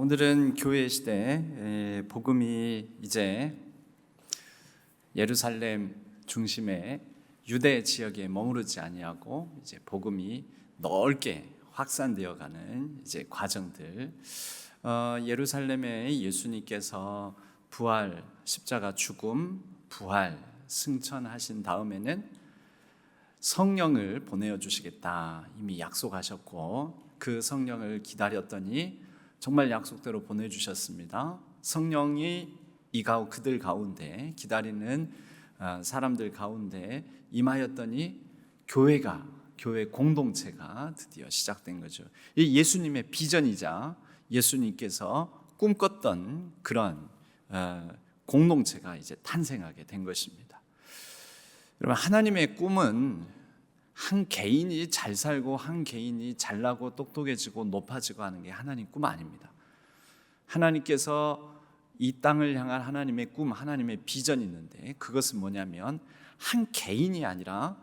오늘은 교회 시대 복음이 이제 예루살렘 중심의 유대 지역에 머무르지 아니하고 이제 복음이 넓게 확산되어가는 이제 과정들. 예루살렘에 예수님께서 부활, 십자가 죽음, 부활, 승천하신 다음에는 성령을 보내어 주시겠다 이미 약속하셨고, 그 성령을 기다렸더니 정말 약속대로 보내주셨습니다. 성령이 그들 가운데 기다리는 사람들 가운데 임하였더니 교회 공동체가 드디어 시작된 거죠. 이 예수님의 비전이자 예수님께서 꿈꿨던 그런 공동체가 이제 탄생하게 된 것입니다. 여러분, 하나님의 꿈은 한 개인이 잘 살고 한 개인이 잘나고 똑똑해지고 높아지고 하는 게 하나님 꿈 아닙니다. 하나님께서 이 땅을 향한 하나님의 꿈, 하나님의 비전이 있는데, 그것은 뭐냐면 한 개인이 아니라,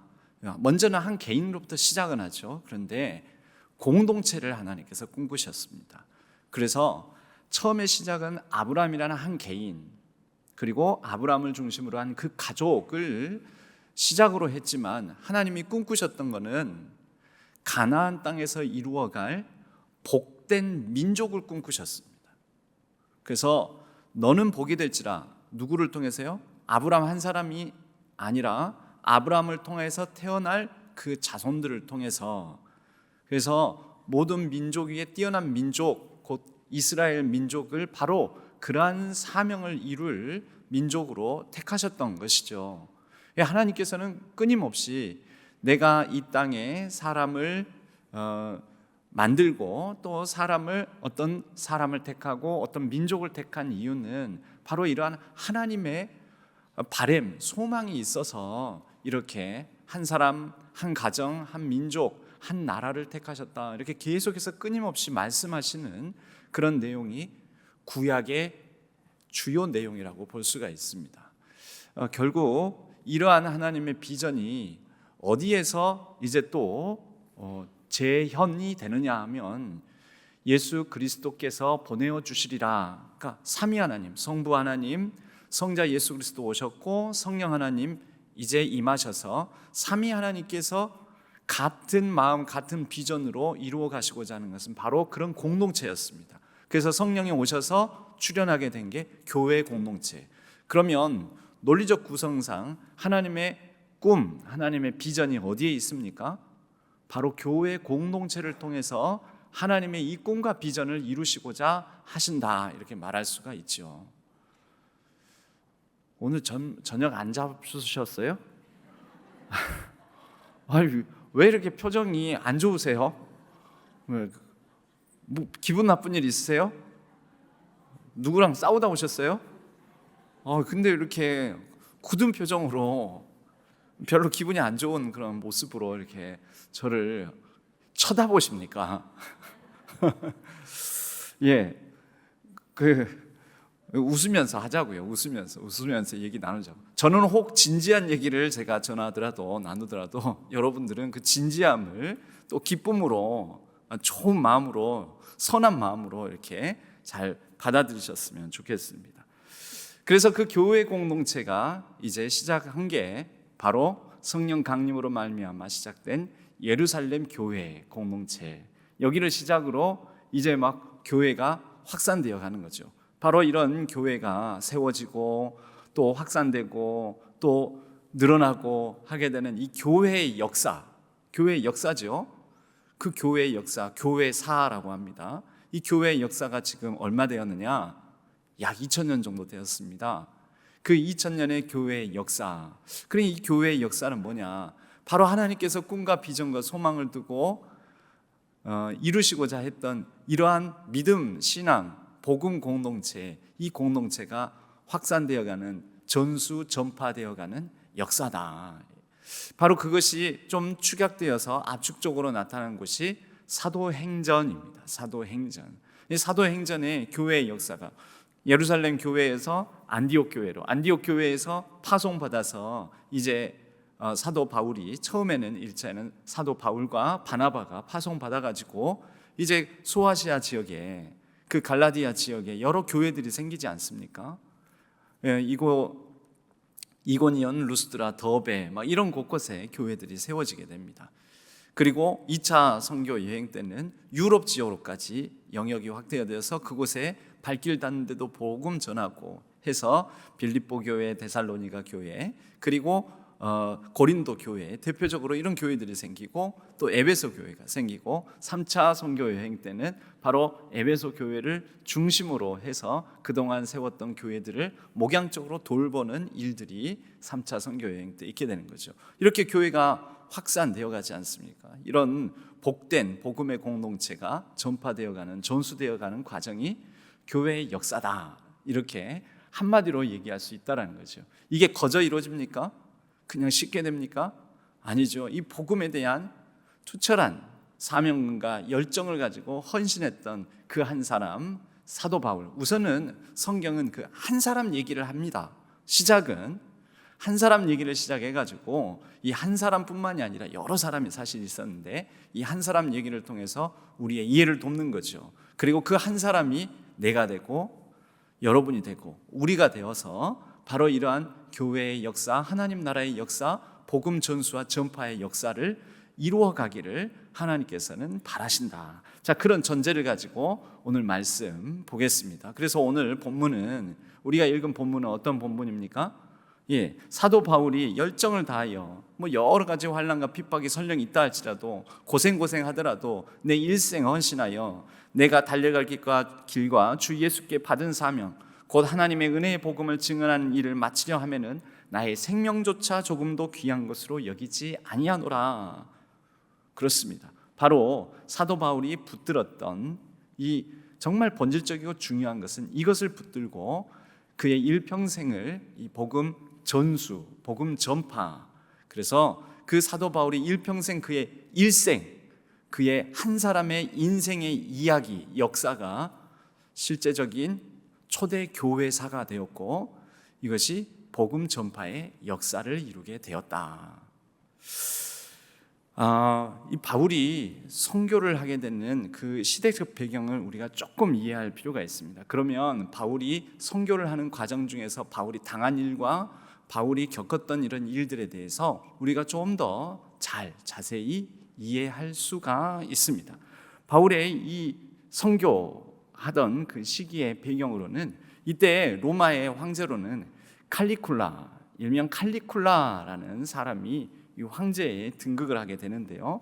먼저는 한 개인으로부터 시작은 하죠. 그런데 공동체를 하나님께서 꿈꾸셨습니다. 그래서 처음에 시작은 아브라함이라는 한 개인, 그리고 아브라함을 중심으로 한 그 가족을 시작으로 했지만, 하나님이 꿈꾸셨던 것은 가나안 땅에서 이루어갈 복된 민족을 꿈꾸셨습니다. 그래서 너는 복이 될지라, 누구를 통해서요? 아브라함 한 사람이 아니라 아브라함을 통해서 태어날 그 자손들을 통해서. 그래서 모든 민족 위에 뛰어난 민족, 곧 이스라엘 민족을 바로 그러한 사명을 이룰 민족으로 택하셨던 것이죠. 하나님께서는 끊임없이 내가 이 땅에 사람을 만들고, 또 어떤 사람을 택하고 어떤 민족을 택한 이유는 바로 이러한 하나님의 바램, 소망이 있어서 이렇게 한 사람, 한 가정, 한 민족, 한 나라를 택하셨다, 이렇게 계속해서 끊임없이 말씀하시는 그런 내용이 구약의 주요 내용이라고 볼 수가 있습니다. 결국 이러한 하나님의 비전이 어디에서 이제 또 재현이 되느냐 하면, 예수 그리스도께서 보내어 주시리라. 그러니까 삼위 하나님, 성부 하나님, 성자 예수 그리스도 오셨고, 성령 하나님 이제 임하셔서 삼위 하나님께서 같은 마음, 같은 비전으로 이루어 가시고자 하는 것은 바로 그런 공동체였습니다. 그래서 성령이 오셔서 출현하게 된 게 교회 공동체. 그러면 논리적 구성상 하나님의 꿈, 하나님의 비전이 어디에 있습니까? 바로 교회 공동체를 통해서 하나님의 이 꿈과 비전을 이루시고자 하신다, 이렇게 말할 수가 있죠. 오늘 저녁 안 잡수셨어요? 아니, 왜 이렇게 표정이 안 좋으세요? 뭐 기분 나쁜 일 있으세요? 누구랑 싸우다 오셨어요? 근데 이렇게 굳은 표정으로, 별로 기분이 안 좋은 그런 모습으로 이렇게 저를 쳐다보십니까? 예, 웃으면서 하자고요. 웃으면서 얘기 나누자고. 저는 혹 진지한 얘기를 제가 나누더라도 여러분들은 그 진지함을 또 기쁨으로, 좋은 마음으로, 선한 마음으로 이렇게 잘 받아들이셨으면 좋겠습니다. 그래서 그 교회 공동체가 이제 시작한 게 바로 성령 강림으로 말미암아 시작된 예루살렘 교회 공동체, 여기를 시작으로 이제 막 교회가 확산되어 가는 거죠. 바로 이런 교회가 세워지고 또 확산되고 또 늘어나고 하게 되는 이 교회의 역사죠. 그 교회의 역사, 교회사라고 합니다. 이 교회의 역사가 지금 얼마 되었느냐? 약 2000년 정도 되었습니다. 그 2000년의 교회의 역사. 그럼 이 교회의 역사는 뭐냐? 바로 하나님께서 꿈과 비전과 소망을 두고 이루시고자 했던 이러한 믿음, 신앙, 복음 공동체, 이 공동체가 확산되어가는, 전파되어가는 역사다. 바로 그것이 좀 축약되어서 압축적으로 나타난 것이 사도행전입니다. 이 사도행전의 교회의 역사가 예루살렘 교회에서 안디옥 교회에서 파송받아서 이제 사도 바울이 처음에는 1차에는 사도 바울과 바나바가 파송받아가지고 이제 소아시아 지역에 그 갈라디아 지역에 여러 교회들이 생기지 않습니까? 이고니온, 루스드라, 더베 막 이런 곳곳에 교회들이 세워지게 됩니다. 그리고 2차 선교 여행 때는 유럽 지역으로까지 영역이 확대되어서 그곳에 발길 닿는데도 복음 전하고 해서 빌립보 교회, 데살로니가 교회, 그리고 고린도 교회, 대표적으로 이런 교회들이 생기고 또 에베소 교회가 생기고 3차 선교 여행 때는 바로 에베소 교회를 중심으로 해서 그동안 세웠던 교회들을 목양적으로 돌보는 일들이 3차 선교 여행 때 있게 되는 거죠. 이렇게 교회가 확산되어 가지 않습니까? 이런 복된 복음의 공동체가 전파되어 가는, 전수되어 가는 과정이 교회의 역사다, 이렇게 한마디로 얘기할 수 있다는 거죠. 이게 거저 이루어집니까? 그냥 쉽게 됩니까? 아니죠. 이 복음에 대한 투철한 사명과 열정을 가지고 헌신했던 그 한 사람, 사도 바울. 우선은 성경은 그 한 사람 얘기를 합니다. 시작은 한 사람 얘기를 시작해가지고 이 한 사람뿐만이 아니라 여러 사람이 사실 있었는데 이 한 사람 얘기를 통해서 우리의 이해를 돕는 거죠. 그리고 그 한 사람이 내가 되고 여러분이 되고 우리가 되어서 바로 이러한 교회의 역사, 하나님 나라의 역사, 복음 전수와 전파의 역사를 이루어가기를 하나님께서는 바라신다. 자, 그런 전제를 가지고 오늘 말씀 보겠습니다. 그래서 오늘 본문은, 우리가 읽은 본문은 어떤 본문입니까? 사도 바울이 열정을 다하여 여러 가지 환난과 핍박이 설령 있다 할지라도 고생하더라도 내 일생 헌신하여 내가 달려갈 길과 주 예수께 받은 사명, 곧 하나님의 은혜의 복음을 증언하는 일을 마치려 하면은 나의 생명조차 조금도 귀한 것으로 여기지 아니하노라. 그렇습니다. 바로 사도 바울이 붙들었던 이 정말 본질적이고 중요한 것은 이것을 붙들고 그의 일평생을 이 복음 전수, 복음 전파, 그래서 그 사도 바울이 일평생 그의 일생, 그의 한 사람의 인생의 이야기, 역사가 실제적인 초대 교회사가 되었고 이것이 복음 전파의 역사를 이루게 되었다. 이 바울이 선교를 하게 되는 그 시대적 배경을 우리가 조금 이해할 필요가 있습니다. 그러면 바울이 선교를 하는 과정 중에서 바울이 당한 일과 바울이 겪었던 이런 일들에 대해서 우리가 좀 더 자세히 이해할 수가 있습니다. 바울의 이 선교하던 그 시기의 배경으로는 이때 로마의 황제로는 칼리쿨라, 일명 칼리쿨라라는 사람이 이 황제에 등극을 하게 되는데요.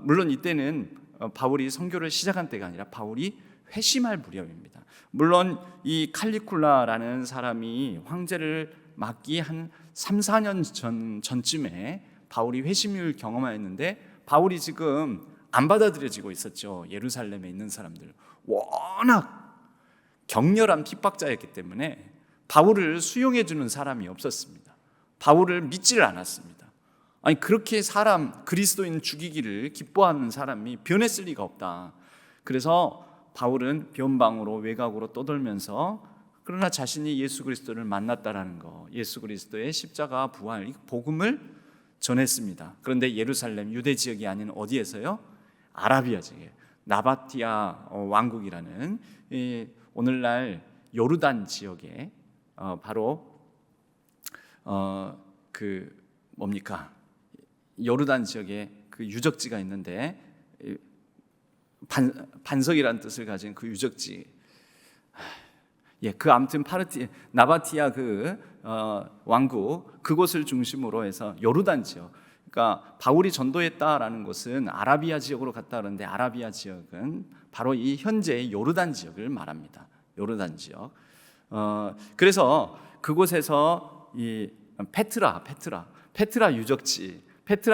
물론 이때는 바울이 선교를 시작한 때가 아니라 바울이 회심할 무렵입니다. 물론 이 칼리쿨라라는 사람이 황제를 맡기 한 3, 4년 전쯤에 바울이 회심을 경험하였는데 바울이 지금 안 받아들여지고 있었죠. 예루살렘에 있는 사람들 워낙 격렬한 핍박자였기 때문에 바울을 수용해 주는 사람이 없었습니다. 바울을 믿지를 않았습니다. 아니 그렇게 그리스도인 죽이기를 기뻐하는 사람이 변했을 리가 없다. 그래서 바울은 변방으로 외곽으로 떠돌면서 그러나 자신이 예수 그리스도를 만났다라는 거, 예수 그리스도의 십자가 부활 복음을 전했습니다. 그런데 예루살렘 유대 지역이 아닌 어디에서요? 아라비아 지역, 나바티아 왕국이라는 오늘날 요르단 지역에 바로 요르단 지역에 그 유적지가 있는데 반석이라는 뜻을 가진 그 유적지. 아무튼 나바티아 왕국 그곳을 중심으로 해서 요르단 지역. 그러니까 바울이 전도했다라는 것은 아라비아 지역으로 갔다 그러는데 아라비아 지역은 바로 이 현재의 요르단 지역을 말합니다. 요르단 지역. 그래서 그곳에서 이 페트라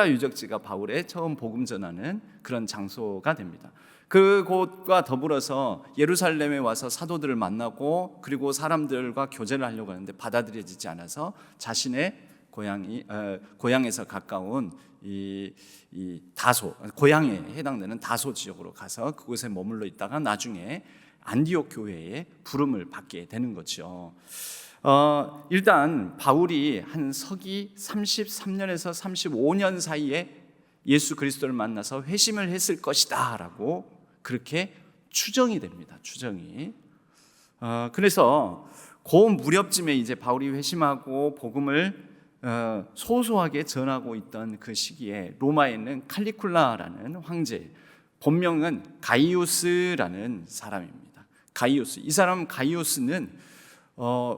유적지가 바울의 처음 복음 전하는 그런 장소가 됩니다. 그곳과 더불어서 예루살렘에 와서 사도들을 만나고 그리고 사람들과 교제를 하려고 하는데 받아들여지지 않아서 자신의 고향에서 가까운 이 다소, 고향에 해당되는 다소 지역으로 가서 그곳에 머물러 있다가 나중에 안디옥 교회에 부름을 받게 되는 거죠. 일단 바울이 한 서기 33년에서 35년 사이에 예수 그리스도를 만나서 회심을 했을 것이다 라고 그렇게 추정이 됩니다. 추정이. 그래서 그 무렵쯤에 이제 바울이 회심하고 복음을 소소하게 전하고 있던 그 시기에 로마에 있는 칼리쿨라라는 황제, 본명은 가이우스라는 사람입니다. 가이우스. 이 사람 가이우스는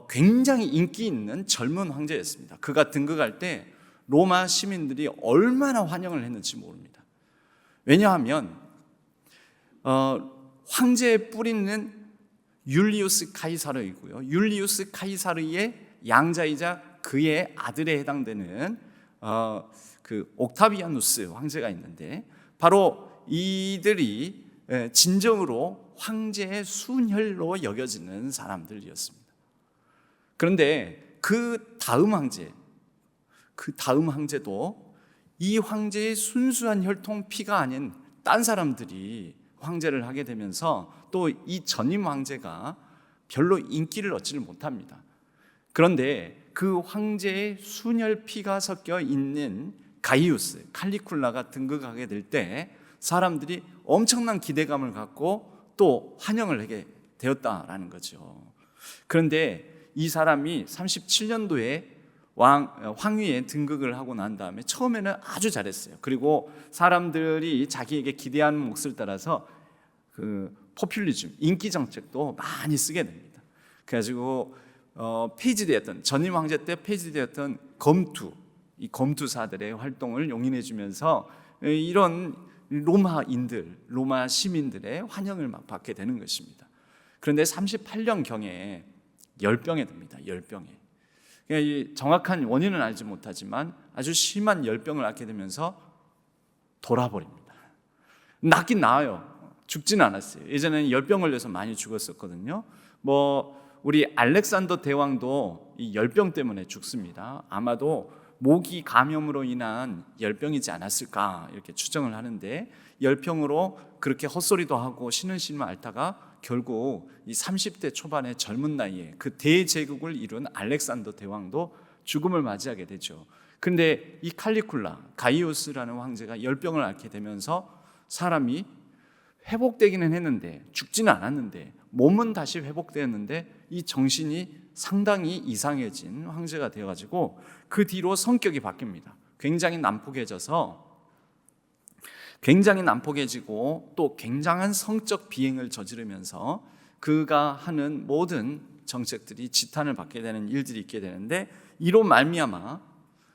굉장히 인기 있는 젊은 황제였습니다. 그가 등극할 때 로마 시민들이 얼마나 환영을 했는지 모릅니다. 왜냐하면 황제의 뿌리는 율리우스 카이사르이고요. 율리우스 카이사르의 양자이자 그의 아들에 해당되는 그 옥타비아누스 황제가 있는데 바로 이들이 진정으로 황제의 순혈로 여겨지는 사람들이었습니다. 그런데 그 다음 황제도 이 황제의 순수한 혈통 피가 아닌 딴 사람들이 황제를 하게 되면서 또 이 전임 황제가 별로 인기를 얻지를 못합니다. 그런데 그 황제의 순혈 피가 섞여 있는 가이우스, 칼리쿨라가 등극하게 될 때 사람들이 엄청난 기대감을 갖고 또 환영을 하게 되었다라는 거죠. 그런데 이 사람이 37년도에 황위에 등극을 하고 난 다음에 처음에는 아주 잘했어요. 그리고 사람들이 자기에게 기대하는 몫을 따라서 그 포퓰리즘, 인기 정책도 많이 쓰게 됩니다. 그래가지고 폐지되었던 전임 황제 때 폐지되었던 이 검투사들의 활동을 용인해 주면서 이런 로마 시민들의 환영을 막 받게 되는 것입니다. 그런데 38년경에 열병에 듭니다. 열병에. 이 정확한 원인은 알지 못하지만 아주 심한 열병을 앓게 되면서 돌아버립니다. 낫긴 나아요. 죽지는 않았어요. 예전에는 열병 걸려서 많이 죽었었거든요. 우리 알렉산더 대왕도 이 열병 때문에 죽습니다. 아마도 모기 감염으로 인한 열병이지 않았을까 이렇게 추정을 하는데 열병으로 그렇게 헛소리도 하고 신을 앓다가 결국 이 30대 초반의 젊은 나이에 그 대제국을 이룬 알렉산더 대왕도 죽음을 맞이하게 되죠. 그런데 이 칼리쿨라, 가이우스라는 황제가 열병을 앓게 되면서 사람이 회복되기는 했는데 죽지는 않았는데 몸은 다시 회복되었는데 이 정신이 상당히 이상해진 황제가 되어가지고 그 뒤로 성격이 바뀝니다. 굉장히 난폭해지고 또 굉장한 성적 비행을 저지르면서 그가 하는 모든 정책들이 지탄을 받게 되는 일들이 있게 되는데 이로 말미암아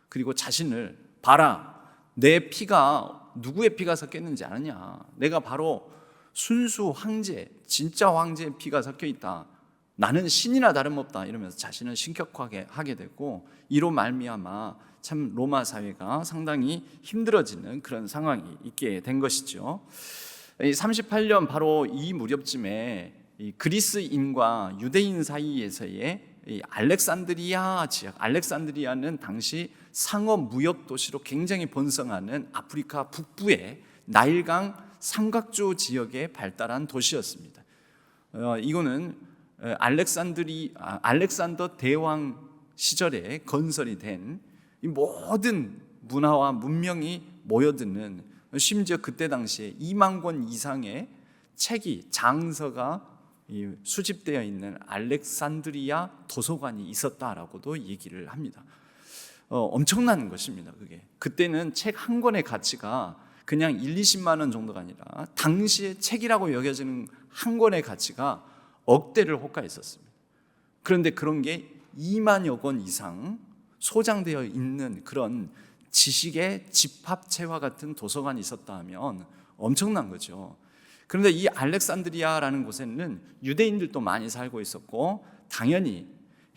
그리고 자신을 봐라 내 피가 누구의 피가 섞였는지 아느냐 내가 바로 순수 황제 진짜 황제의 피가 섞여 있다 나는 신이나 다름없다 이러면서 자신을 신격화하게 하게 되고 이로 말미암아 참 로마 사회가 상당히 힘들어지는 그런 상황이 있게 된 것이죠. 38년 바로 이 무렵쯤에 이 그리스인과 유대인 사이에서의 이 알렉산드리아 지역, 알렉산드리아는 당시 상업 무역 도시로 굉장히 번성하는 아프리카 북부의 나일강 삼각주 지역에 발달한 도시였습니다. 이거는 알렉산더 대왕 시절에 건설이 된 이 모든 문화와 문명이 모여드는 심지어 그때 당시에 2만 권 이상의 책이 장서가 수집되어 있는 알렉산드리아 도서관이 있었다라고도 얘기를 합니다. 엄청난 것입니다. 그게 그때는 책 한 권의 가치가 그냥 20만 원 정도가 아니라 당시에 책이라고 여겨지는 한 권의 가치가 억대를 호가했었습니다. 그런데 그런 게 2만여 권 이상 소장되어 있는 그런 지식의 집합체와 같은 도서관이 있었다 하면 엄청난 거죠. 그런데 이 알렉산드리아라는 곳에는 유대인들도 많이 살고 있었고 당연히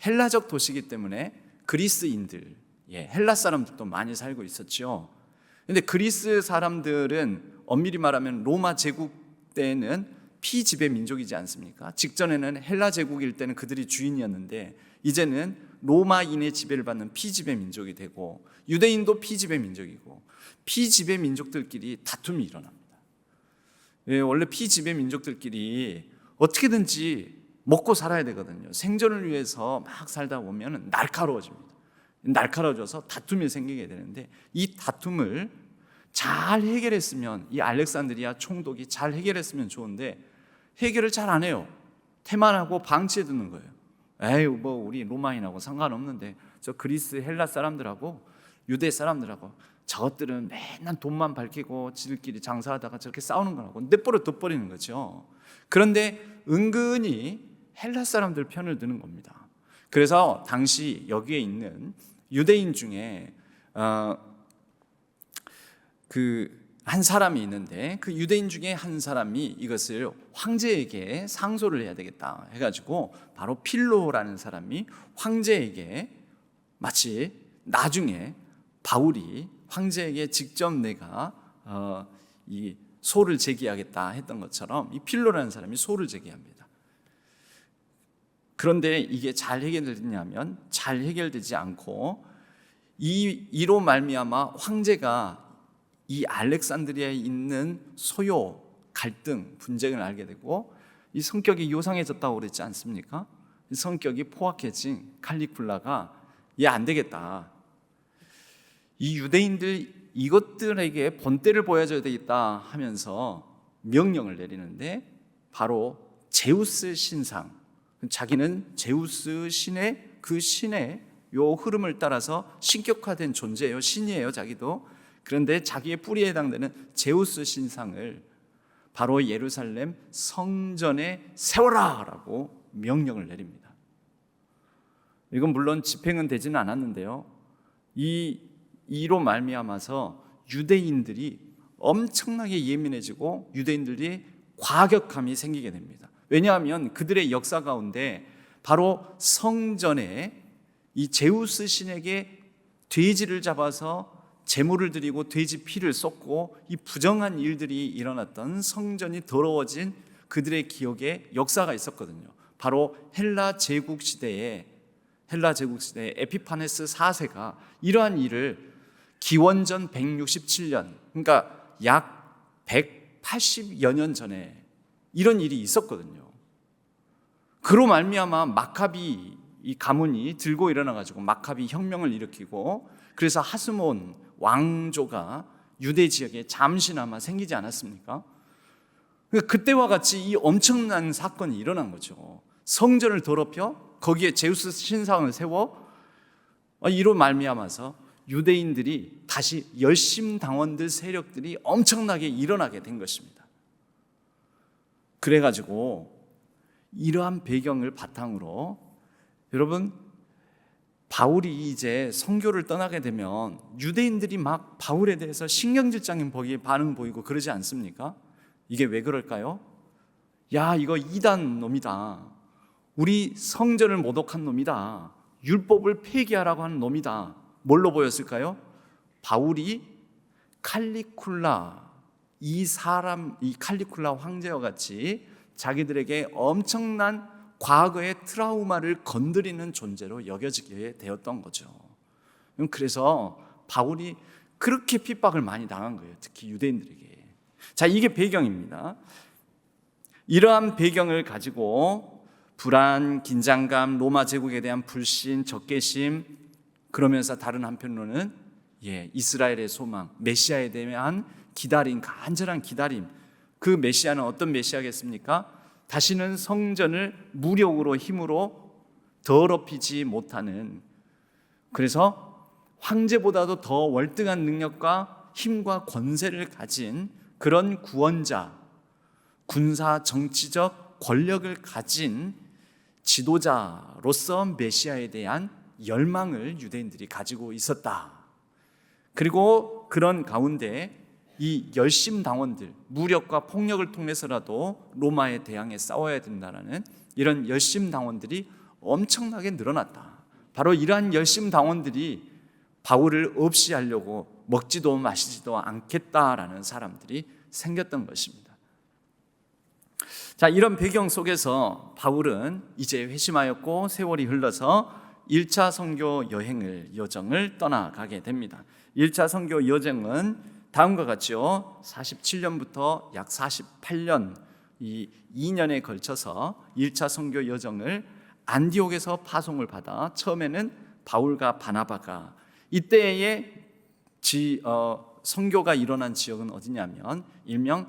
헬라적 도시이기 때문에 그리스인들, 헬라 사람들도 많이 살고 있었죠. 그런데 그리스 사람들은 엄밀히 말하면 로마 제국 때는 피지배 민족이지 않습니까? 직전에는 헬라 제국일 때는 그들이 주인이었는데 이제는 로마인의 지배를 받는 피지배 민족이 되고 유대인도 피지배 민족이고 피지배 민족들끼리 다툼이 일어납니다. 원래 피지배 민족들끼리 어떻게든지 먹고 살아야 되거든요. 생존을 위해서 막 살다 보면 날카로워집니다. 날카로워져서 다툼이 생기게 되는데 이 다툼을 잘 해결했으면 이 알렉산드리아 총독이 잘 해결했으면 좋은데 해결을 잘 안 해요. 태만하고 방치해 두는 거예요. 에휴, 뭐 우리 로마인하고 상관없는데 저 그리스 헬라 사람들하고 유대 사람들하고 저것들은 맨날 돈만 밝히고 지들끼리 장사하다가 저렇게 싸우는 거라고 내버려 둬버리는 거죠. 그런데 은근히 헬라 사람들 편을 드는 겁니다. 그래서 당시 여기에 있는 유대인 중에 한 사람이 있는데 그 유대인 중에 한 사람이 이것을 황제에게 상소를 해야 되겠다 해가지고 바로 필로라는 사람이 황제에게 마치 나중에 바울이 황제에게 직접 내가 이 소를 제기하겠다 했던 것처럼 이 필로라는 사람이 소를 제기합니다. 그런데 이게 잘 해결되냐면 잘 해결되지 않고 이로 말미암아 황제가 이 알렉산드리아에 있는 소요, 갈등, 분쟁을 알게 되고 이 성격이 요상해졌다고 그랬지 않습니까? 이 성격이 포악해진 칼리굴라가 얘 안 되겠다. 이 유대인들 이것들에게 본때를 보여줘야 되겠다 하면서 명령을 내리는데 바로 제우스 신상, 자기는 제우스 신의 그 신의 요 흐름을 따라서 신격화된 존재예요. 신이에요, 자기도. 그런데 자기의 뿌리에 해당되는 제우스 신상을 바로 예루살렘 성전에 세워라라고 명령을 내립니다. 이건 물론 집행은 되지는 않았는데요. 이로 말미암아서 유대인들이 엄청나게 예민해지고 유대인들이 과격함이 생기게 됩니다. 왜냐하면 그들의 역사 가운데 바로 성전에 이 제우스 신에게 돼지를 잡아서 제물을 드리고 돼지 피를 쏟고 이 부정한 일들이 일어났던 성전이 더러워진 그들의 기억에 역사가 있었거든요. 바로 헬라 제국 시대에 에피파네스 4세가 이러한 일을 기원전 167년, 그러니까 약 180여 년 전에 이런 일이 있었거든요. 그로 말미암아 마카비 이 가문이 들고 일어나 가지고 마카비 혁명을 일으키고 그래서 하스몬 왕조가 유대 지역에 잠시나마 생기지 않았습니까? 그때와 같이 이 엄청난 사건이 일어난 거죠. 성전을 더럽혀 거기에 제우스 신상을 세워 이로 말미암아서 유대인들이 다시 열심당원들 세력들이 엄청나게 일어나게 된 것입니다. 그래가지고 이러한 배경을 바탕으로 여러분 바울이 이제 선교를 떠나게 되면 유대인들이 막 바울에 대해서 신경질적인 반응 보이고 그러지 않습니까? 이게 왜 그럴까요? 야, 이거 이단 놈이다. 우리 성전을 모독한 놈이다. 율법을 폐기하라고 하는 놈이다. 뭘로 보였을까요? 바울이 칼리굴라 이 칼리굴라 황제와 같이 자기들에게 엄청난 과거의 트라우마를 건드리는 존재로 여겨지게 되었던 거죠. 그래서 바울이 그렇게 핍박을 많이 당한 거예요. 특히 유대인들에게. 자, 이게 배경입니다. 이러한 배경을 가지고 불안, 긴장감, 로마 제국에 대한 불신, 적개심, 그러면서 다른 한편으로는 이스라엘의 소망, 메시아에 대한 기다림, 간절한 기다림. 그 메시아는 어떤 메시아겠습니까? 다시는 성전을 무력으로 힘으로 더럽히지 못하는, 그래서 황제보다도 더 월등한 능력과 힘과 권세를 가진 그런 구원자, 군사 정치적 권력을 가진 지도자로서 메시아에 대한 열망을 유대인들이 가지고 있었다. 그리고 그런 가운데 이 열심당원들, 무력과 폭력을 통해서라도 로마에 대항해 싸워야 된다는 이런 열심당원들이 엄청나게 늘어났다. 바로 이러한 열심당원들이 바울을 없이 하려고 먹지도 마시지도 않겠다라는 사람들이 생겼던 것입니다. 자, 이런 배경 속에서 바울은 이제 회심하였고 세월이 흘러서 1차 선교 여정을 떠나가게 됩니다. 1차 선교 여정은 다음과 같죠. 47년부터 약 48년 이 2년에 걸쳐서 1차 선교 여정을 안디옥에서 파송을 받아 처음에는 바울과 바나바가 이때에 선교가 일어난 지역은 어디냐면 일명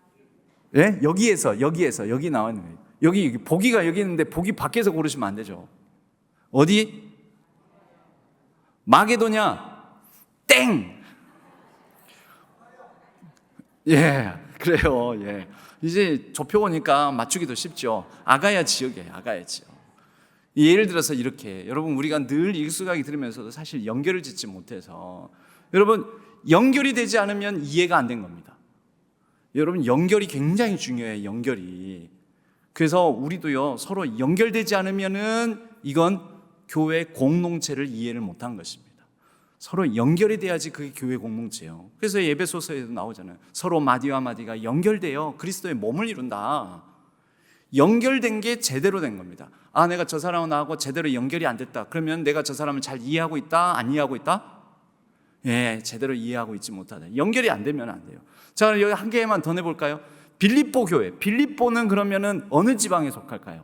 예? 여기에서 여기 나와 있는 거예요. 여기 보기가 여기 있는데 보기 밖에서 고르시면 안 되죠. 어디? 마게도냐? 땡. 예, 그래요. 예. 이제 좁혀 보니까 맞추기도 쉽죠. 아가야 지역이에요. 아가야 지역. 예를 들어서 이렇게 여러분 우리가 늘 익숙하게 들으면서도 사실 연결을 짓지 못해서 여러분 연결이 되지 않으면 이해가 안 된 겁니다. 여러분 연결이 굉장히 중요해요. 연결이. 그래서 우리도요 서로 연결되지 않으면은 이건 교회 공동체를 이해를 못한 것입니다. 서로 연결이 돼야지 그게 교회 공동체예요. 그래서 에베소서에도 나오잖아요. 서로 마디와 마디가 연결되어 그리스도의 몸을 이룬다. 연결된 게 제대로 된 겁니다. 아, 내가 저 사람하고 나하고 제대로 연결이 안 됐다. 그러면 내가 저 사람을 잘 이해하고 있다? 안 이해하고 있다? 예, 제대로 이해하고 있지 못하다. 연결이 안 되면 안 돼요. 자, 여기 한 개만 더 내볼까요? 빌립보 교회. 빌립보는 그러면은 어느 지방에 속할까요?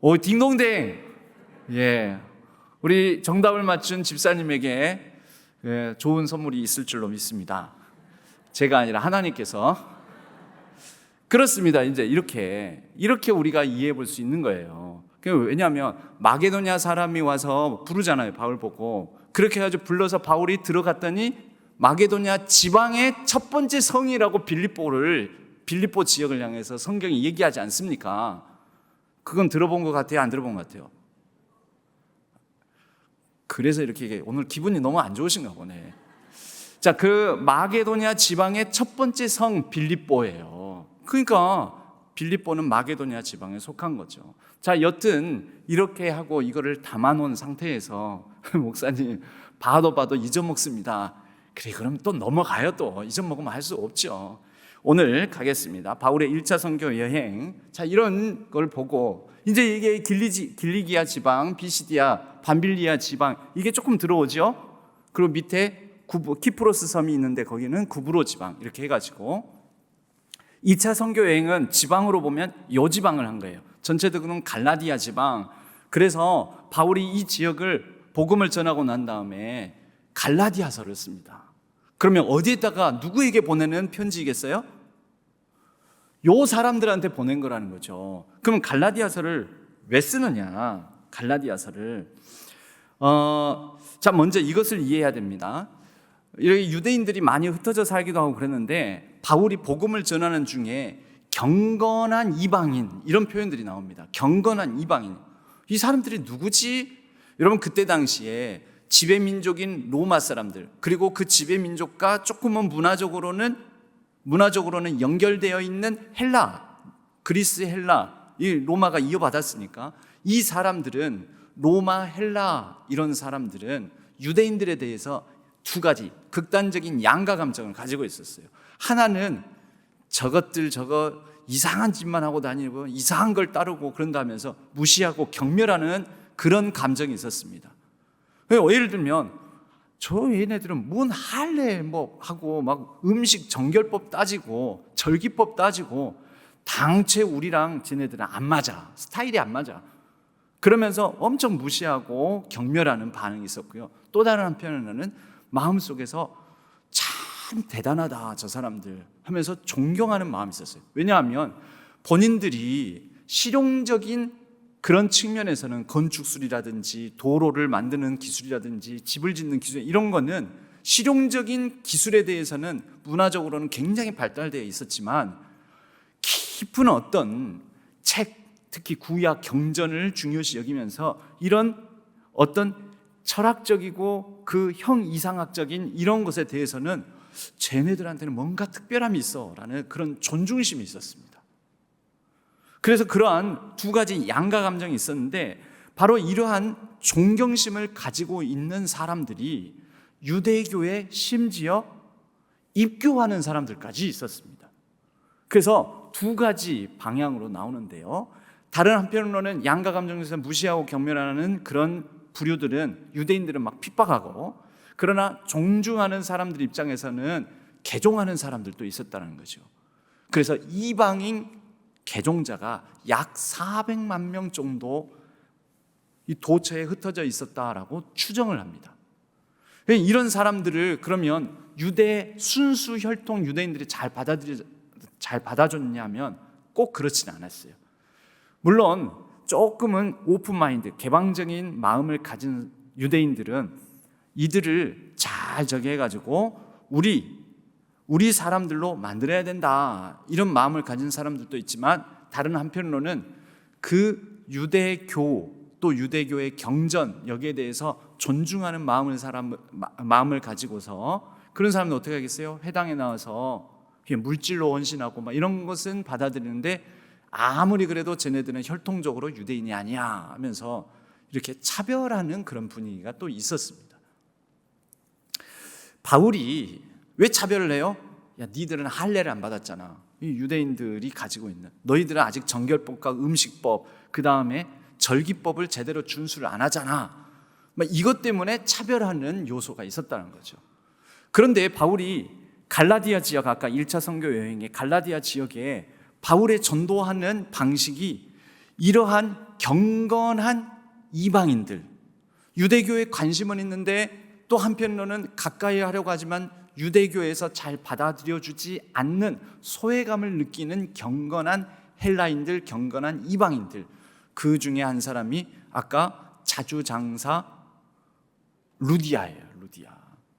오, 딩동댕. 예. 우리 정답을 맞춘 집사님에게 좋은 선물이 있을 줄로 믿습니다. 제가 아니라 하나님께서. 그렇습니다. 이제 이렇게 우리가 이해해 볼 수 있는 거예요. 왜냐하면 마게도냐 사람이 와서 부르잖아요. 바울 보고. 그렇게 해가지고 불러서 바울이 들어갔더니 마게도냐 지방의 첫 번째 성이라고 빌립보 지역을 향해서 성경이 얘기하지 않습니까? 그건 들어본 것 같아요? 안 들어본 것 같아요? 그래서 이렇게 오늘 기분이 너무 안 좋으신가 보네. 자, 그 마게도냐 지방의 첫 번째 성 빌립보예요. 그러니까 빌립보는 마게도냐 지방에 속한 거죠. 자, 여튼 이렇게 하고 이거를 담아놓은 상태에서 목사님 봐도 잊어먹습니다. 그래, 그럼 또 넘어가요. 또 잊어먹으면 할 수 없죠. 오늘 가겠습니다. 바울의 1차 선교 여행. 자, 이런 걸 보고 이제 이게 길리기아 지방, 비시디아, 밤빌리아 지방 이게 조금 들어오죠. 그리고 밑에 키프로스 섬이 있는데 거기는 구브로 지방 이렇게 해가지고 2차 선교 여행은 지방으로 보면 요 지방을 한 거예요. 전체적으로는 갈라디아 지방. 그래서 바울이 이 지역을 복음을 전하고 난 다음에 갈라디아서를 씁니다. 그러면 어디에다가 누구에게 보내는 편지이겠어요? 요 사람들한테 보낸 거라는 거죠. 그럼 갈라디아서를 왜 쓰느냐? 갈라디아서를 자, 먼저 이것을 이해해야 됩니다. 이렇게 유대인들이 많이 흩어져 살기도 하고 그랬는데 바울이 복음을 전하는 중에 경건한 이방인 이런 표현들이 나옵니다. 경건한 이방인. 이 사람들이 누구지? 여러분 그때 당시에 지배민족인 로마 사람들 그리고 그 지배민족과 조금은 문화적으로는 연결되어 있는 헬라, 그리스 헬라, 이 로마가 이어받았으니까 이 사람들은 로마, 헬라 이런 사람들은 유대인들에 대해서 두 가지 극단적인 양가 감정을 가지고 있었어요. 하나는 저거 이상한 짓만 하고 다니고 이상한 걸 따르고 그런다면서 무시하고 경멸하는 그런 감정이 있었습니다. 예를 들면 저 얘네들은 뭔 할래 뭐 하고 막 음식 정결법 따지고 절기법 따지고 당최 우리랑 쟤네들은 안 맞아. 스타일이 안 맞아. 그러면서 엄청 무시하고 경멸하는 반응이 있었고요. 또 다른 한편으로는 마음속에서 참 대단하다 저 사람들 하면서 존경하는 마음이 있었어요. 왜냐하면 본인들이 실용적인 그런 측면에서는 건축술이라든지 도로를 만드는 기술이라든지 집을 짓는 기술 이런 거는 실용적인 기술에 대해서는 문화적으로는 굉장히 발달되어 있었지만 깊은 어떤 책, 특히 구약 경전을 중요시 여기면서 이런 어떤 철학적이고 그 형이상학적인 이런 것에 대해서는 쟤네들한테는 뭔가 특별함이 있어 라는 그런 존중심이 있었습니다. 그래서 그러한 두 가지 양가 감정이 있었는데 바로 이러한 존경심을 가지고 있는 사람들이 유대교에 심지어 입교하는 사람들까지 있었습니다. 그래서 두 가지 방향으로 나오는데요. 다른 한편으로는 양가 감정에서 무시하고 경멸하는 그런 부류들은 유대인들은 막 핍박하고 그러나 존중하는 사람들 입장에서는 개종하는 사람들도 있었다는 거죠. 그래서 이방인 개종자가 약 400만 명 정도 이 도처에 흩어져 있었다라고 추정을 합니다. 이런 사람들을 그러면 유대 순수 혈통 유대인들이 잘 받아줬냐면 꼭 그렇지는 않았어요. 물론 조금은 오픈 마인드, 개방적인 마음을 가진 유대인들은 이들을 잘 해가지고 우리 사람들로 만들어야 된다, 이런 마음을 가진 사람들도 있지만, 다른 한편으로는 그 유대교 또 유대교의 경전, 여기에 대해서 존중하는 마음을 가지고서 그런 사람은 어떻게 하겠어요? 회당에 나와서 물질로 헌신하고 막 이런 것은 받아들이는데, 아무리 그래도 쟤네들은 혈통적으로 유대인이 아니야 하면서 이렇게 차별하는 그런 분위기가 또 있었습니다. 바울이 왜 차별을 해요? 야, 니들은 할례를 안 받았잖아. 이 유대인들이 가지고 있는, 너희들은 아직 정결법과 음식법, 그 다음에 절기법을 제대로 준수를 안 하잖아. 이것 때문에 차별하는 요소가 있었다는 거죠. 그런데 바울이 갈라디아 지역, 아까 1차 선교 여행의 갈라디아 지역에 바울의 전도하는 방식이 이러한 경건한 이방인들, 유대교에 관심은 있는데 또 한편으로는 가까이 하려고 하지만 유대교에서 잘 받아들여주지 않는 소외감을 느끼는 경건한 헬라인들, 경건한 이방인들, 그 중에 한 사람이 아까 자주장사 루디아예요. 루디아.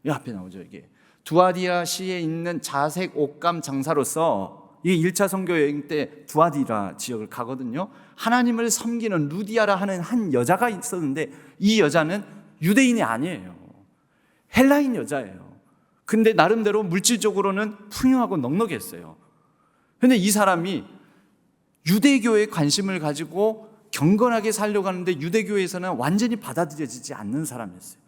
이 앞에 나오죠. 이게 두아디라시에 있는 자색 옷감 장사로서 이 1차 선교 여행 때 두아디라 지역을 가거든요. 하나님을 섬기는 루디아라 하는 한 여자가 있었는데, 이 여자는 유대인이 아니에요. 헬라인 여자예요. 근데 나름대로 물질적으로는 풍요하고 넉넉했어요. 근데 이 사람이 유대교에 관심을 가지고 경건하게 살려고 하는데 유대교에서는 완전히 받아들여지지 않는 사람이었어요.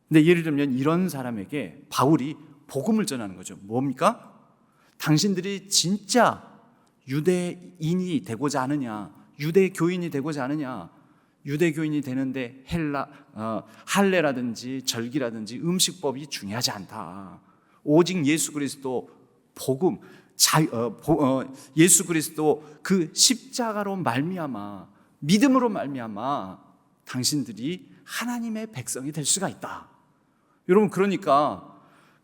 근데 예를 들면 이런 사람에게 바울이 복음을 전하는 거죠. 뭡니까? 당신들이 진짜 유대인이 되고자 하느냐, 유대교인이 되고자 하느냐, 유대교인이 되는데 할례라든지 절기라든지 음식법이 중요하지 않다. 오직 예수 그리스도 복음, 예수 그리스도 그 십자가로 말미암아, 믿음으로 말미암아 당신들이 하나님의 백성이 될 수가 있다. 여러분, 그러니까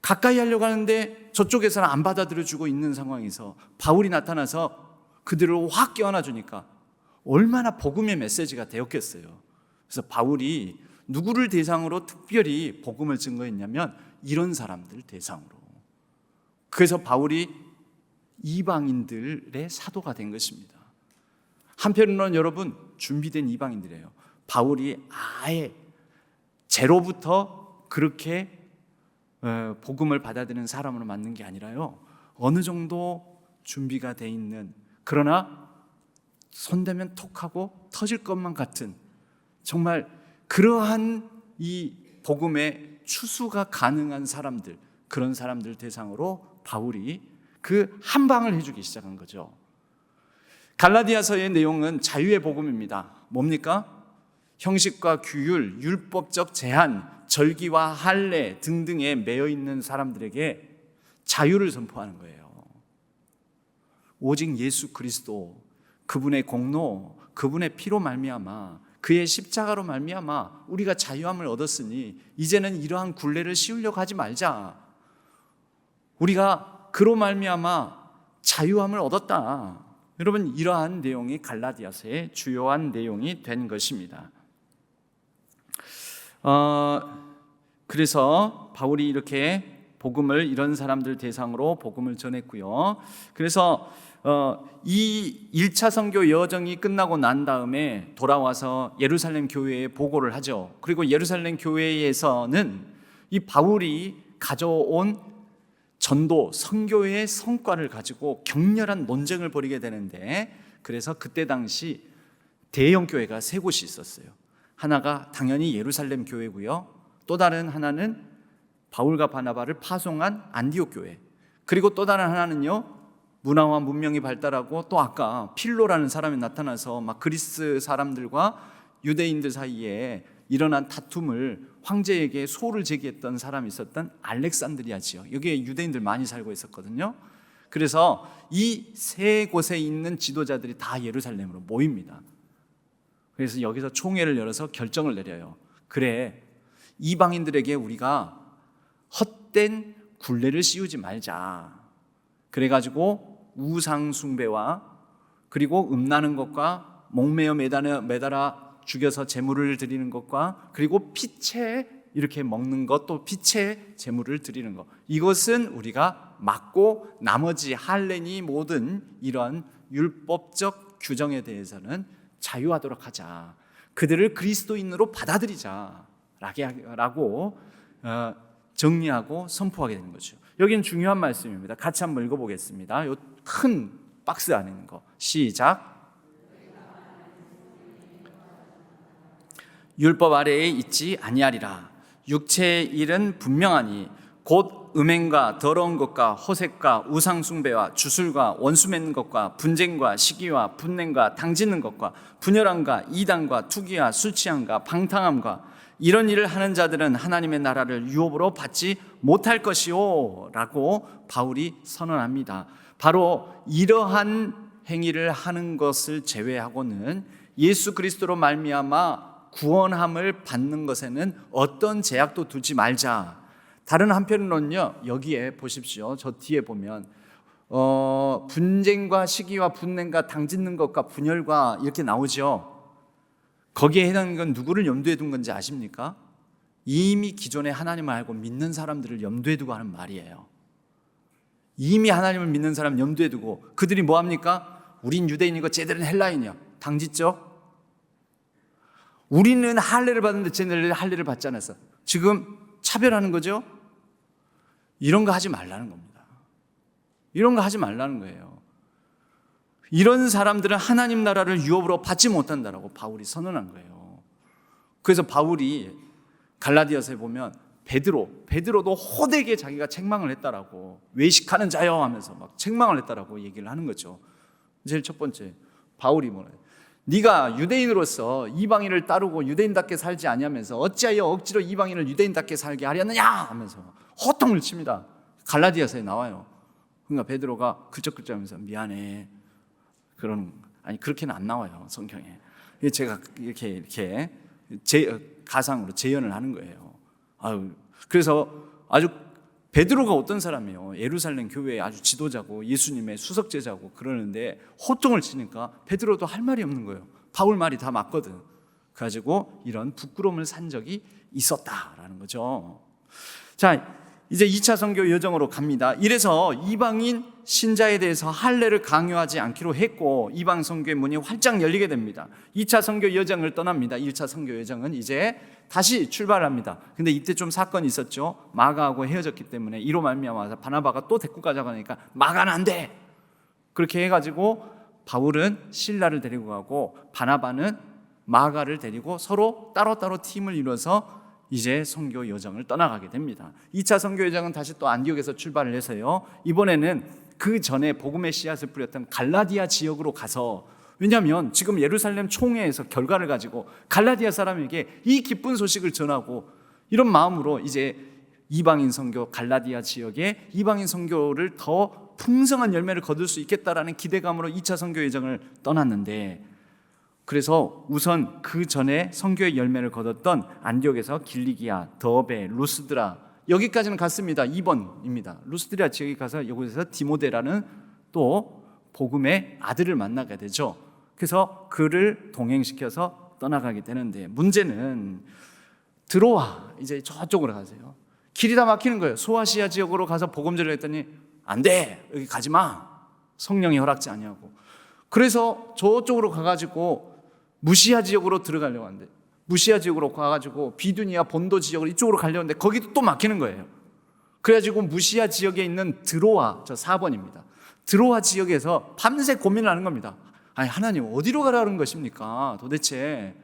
가까이 하려고 하는데 저쪽에서는 안 받아들여주고 있는 상황에서 바울이 나타나서 그들을 확 껴안아주니까 얼마나 복음의 메시지가 되었겠어요. 그래서 바울이 누구를 대상으로 특별히 복음을 증거했냐면 이런 사람들 대상으로. 그래서 바울이 이방인들의 사도가 된 것입니다. 한편으로는 여러분, 준비된 이방인들이에요. 바울이 아예 제로부터 그렇게 복음을 받아들이는 사람으로 만든 게 아니라요, 어느 정도 준비가 돼 있는, 그러나 손대면 톡하고 터질 것만 같은, 정말 그러한 이 복음의 추수가 가능한 사람들, 그런 사람들 대상으로 바울이 그 한 방을 해주기 시작한 거죠. 갈라디아서의 내용은 자유의 복음입니다. 뭡니까? 형식과 규율, 율법적 제한, 절기와 할례 등등에 매여 있는 사람들에게 자유를 선포하는 거예요. 오직 예수 그리스도, 그분의 공로, 그분의 피로 말미암아, 그의 십자가로 말미암아 우리가 자유함을 얻었으니 이제는 이러한 굴레를 씌우려고 하지 말자. 우리가 그로 말미암아 자유함을 얻었다. 여러분, 이러한 내용이 갈라디아서의 주요한 내용이 된 것입니다. 그래서 바울이 이렇게 복음을, 이런 사람들 대상으로 복음을 전했고요. 그래서 이 1차 선교 여정이 끝나고 난 다음에 돌아와서 예루살렘 교회에 보고를 하죠. 그리고 예루살렘 교회에서는 이 바울이 가져온 전도, 선교의 성과를 가지고 격렬한 논쟁을 벌이게 되는데, 그래서 그때 당시 대형 교회가 세 곳이 있었어요. 하나가 당연히 예루살렘 교회고요. 또 다른 하나는 바울과 바나바를 파송한 안디옥 교회. 그리고 또 다른 하나는요, 문화와 문명이 발달하고 또 아까 필로라는 사람이 나타나서 막 그리스 사람들과 유대인들 사이에 일어난 다툼을 황제에게 소를 제기했던 사람이 있었던 알렉산드리아 지역, 여기에 유대인들 많이 살고 있었거든요. 그래서 이 세 곳에 있는 지도자들이 다 예루살렘으로 모입니다. 그래서 여기서 총회를 열어서 결정을 내려요. 그래, 이방인들에게 우리가 헛된 굴레를 씌우지 말자. 그래가지고 우상 숭배와 그리고 음나는 것과 목매어 매달아 죽여서 제물을 드리는 것과 그리고 피채 이렇게 먹는 것, 또 피채 제물을 드리는 것, 이것은 우리가 막고 나머지 할례니 모든 이런 율법적 규정에 대해서는 자유하도록 하자. 그들을 그리스도인으로 받아들이자 라고 정리하고 선포하게 되는 거죠. 여기는 중요한 말씀입니다. 같이 한번 읽어보겠습니다. 이 큰 박스 안에 있는 거 시작. 율법 아래에 있지 아니하리라. 육체의 일은 분명하니 곧 음행과 더러운 것과 호색과 우상 숭배와 주술과 원수 맺는 것과 분쟁과 시기와 분냄과 당짓는 것과 분열함과 이단과 투기와 술 취함과 방탕함과 이런 일을 하는 자들은 하나님의 나라를 유업으로 받지 못할 것이요 라고 바울이 선언합니다. 바로 이러한 행위를 하는 것을 제외하고는 예수 그리스도로 말미암아 구원함을 받는 것에는 어떤 제약도 두지 말자. 다른 한편으로는요, 여기에 보십시오. 저 뒤에 보면 분쟁과 시기와 분냄과 당짓는 것과 분열과 이렇게 나오죠. 거기에 해당하는 건 누구를 염두에 둔 건지 아십니까? 이미 기존에 하나님을 알고 믿는 사람들을 염두에 두고 하는 말이에요. 이미 하나님을 믿는 사람 염두에 두고 그들이 뭐합니까? 우린 유대인이고 쟤들은 헬라인이야. 당짓죠? 우리는 할례를 받는데 쟤네들 할례를 받지 않았어. 지금 차별하는 거죠? 이런 거 하지 말라는 겁니다. 이런 거 하지 말라는 거예요. 이런 사람들은 하나님 나라를 유업으로 받지 못한다라고 바울이 선언한 거예요. 그래서 바울이 갈라디아서에 보면 베드로도 호되게 자기가 책망을 했다라고, 외식하는 자여 하면서 막 책망을 했다라고 얘기를 하는 거죠. 제일 첫 번째, 바울이 뭐래요? 네가 유대인으로서 이방인을 따르고 유대인답게 살지 아니하면서 어찌하여 억지로 이방인을 유대인답게 살게 하려느냐 하면서 호통을 칩니다. 갈라디아서에 나와요. 그러니까 베드로가 글쩍글쩍하면서 미안해. 아니 그렇게는 안 나와요, 성경에. 제가 이렇게 가상으로 재현을 하는 거예요. 그래서 아주 베드로가 어떤 사람이에요? 예루살렘 교회의 아주 지도자고 예수님의 수석 제자고 그러는데 호통을 치니까 베드로도 할 말이 없는 거예요. 바울 말이 다 맞거든. 그래가지고 이런 부끄러움을 산 적이 있었다라는 거죠. 자, 이제 2차 선교 여정으로 갑니다. 이래서 이방인 신자에 대해서 할례를 강요하지 않기로 했고 이방 선교의 문이 활짝 열리게 됩니다. 2차 선교 여정을 떠납니다. 1차 선교 여정은 이제 다시 출발합니다. 근데 이때 좀 사건이 있었죠. 마가하고 헤어졌기 때문에 이로 말미암아 바나바가 또 데리고 가자고 하니까 마가는 안 돼. 그렇게 해가지고 바울은 실라를 데리고 가고 바나바는 마가를 데리고 서로 따로따로 팀을 이뤄서 이제 선교 여정을 떠나가게 됩니다. 2차 선교 여정은 다시 또 안디옥에서 출발을 해서요, 이번에는 그 전에 복음의 씨앗을 뿌렸던 갈라디아 지역으로 가서, 왜냐하면 지금 예루살렘 총회에서 결과를 가지고 갈라디아 사람에게 이 기쁜 소식을 전하고 이런 마음으로 이제 이방인 선교, 갈라디아 지역의 이방인 선교를 더 풍성한 열매를 거둘 수 있겠다라는 기대감으로 2차 선교 여정을 떠났는데, 그래서 우선 그 전에 선교의 열매를 거뒀던 안디옥에서 길리기아, 더베, 루스드라 여기까지는 갔습니다. 2번입니다. 루스드라 지역에 가서 이곳에서 디모데라는 또 복음의 아들을 만나게 되죠. 그래서 그를 동행시켜서 떠나가게 되는데, 문제는 들어와 이제 저쪽으로 가세요. 길이 다 막히는 거예요. 소아시아 지역으로 가서 복음전을 했더니 안 돼, 여기 가지 마, 성령이 허락지 아니하고. 그래서 저쪽으로 가가지고 무시아 지역으로 들어가려고 하는데, 무시아 지역으로 가가지고 비두니아 본도 지역으로 이쪽으로 가려고 하는데 거기도 또 막히는 거예요. 그래가지고 무시아 지역에 있는 드로아, 저 4번입니다. 드로아 지역에서 밤새 고민을 하는 겁니다. 아니 하나님 어디로 가라는 것입니까 도대체?